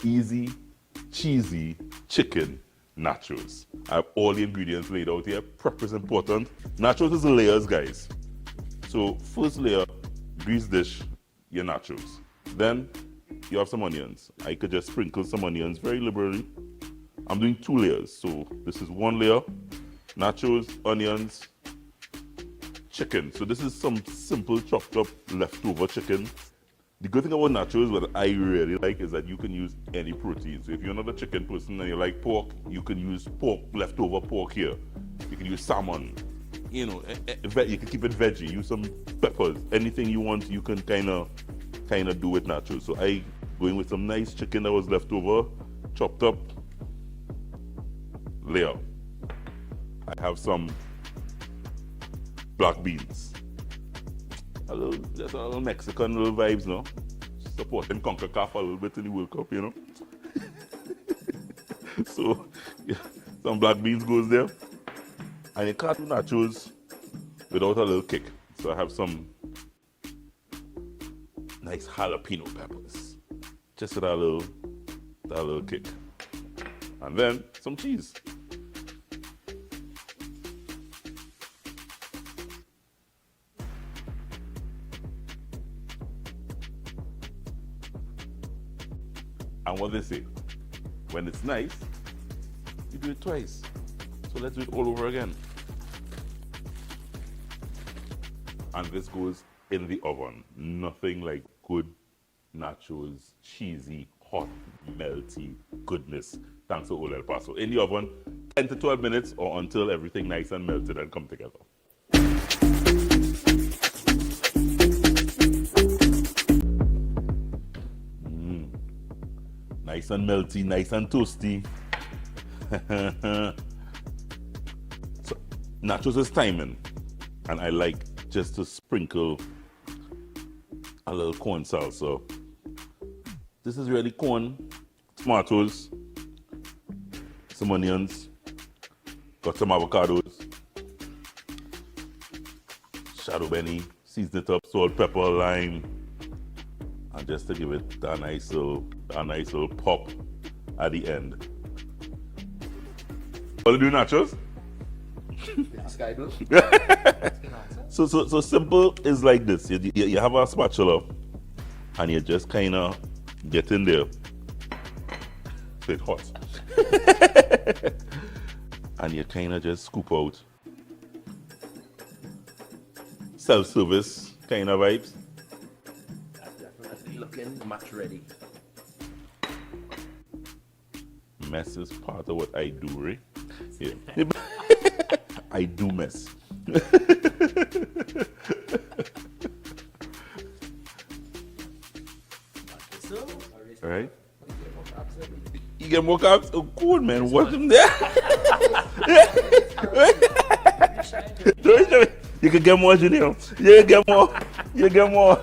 easy, cheesy chicken nachos. I have all the ingredients laid out here. Prep is important. Nachos is layers, guys. So first layer, grease dish, your nachos. Then you have some onions. I could just sprinkle some onions very liberally. I'm doing 2 layers. So this is 1 layer, nachos, onions, chicken. So this is some simple chopped up leftover chicken. The good thing about nachos, what I really like, is that you can use any protein. So if you're not a chicken person and you like pork, you can use pork, leftover pork here. You can use salmon. You know, you can keep it veggie. Use some peppers. Anything you want, you can kind of do with nachos. So I going with some nice chicken that was left over, chopped up. Layer. I have some black beans. Just a little Mexican little vibes, no? Supporting CONCACAF a little bit in the World Cup, you know? So, yeah, some black beans goes there. And you can't do nachos without a little kick. So I have some nice jalapeno peppers. Just for that little kick. And then some cheese. And what they say, when it's nice, you do it twice. So let's do it all over again. And this goes in the oven. Nothing like good nachos, cheesy, hot, melty goodness. Thanks to Old El Paso. In the oven, 10 to 12 minutes or until everything nice and melted and come together. Nice and melty, nice and toasty. So, nachos is timing, and I like just to sprinkle a little corn salsa. This is really corn, tomatoes, some onions, got some avocados, shadow benny, season it up, salt, pepper, lime, and just to give it a nice little pop at the end. What do you do, nachos? Sky blue. So simple is like this. You have a spatula and you just kind of get in there. So it's hot. And you kind of just scoop out. Self-service kind of vibes. That's definitely looking much ready. Mess is part of what I do, right? Yeah. I do mess. All right. You get more carbs? Oh, cool, man. What's in there? You can get more, Junior. You get more. You get more.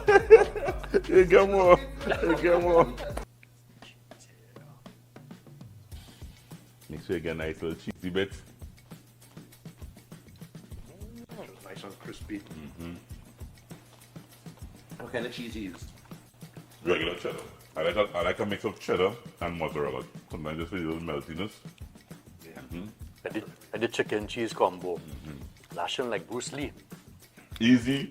You get more. You get more. Make sure you get a nice little cheesy bit. Nice and crispy. What kind of cheese you use? Regular cheddar. I like a mix of cheddar and mozzarella. Sometimes just for a little meltiness. I did chicken cheese combo. Lashing like Bruce Lee. Easy,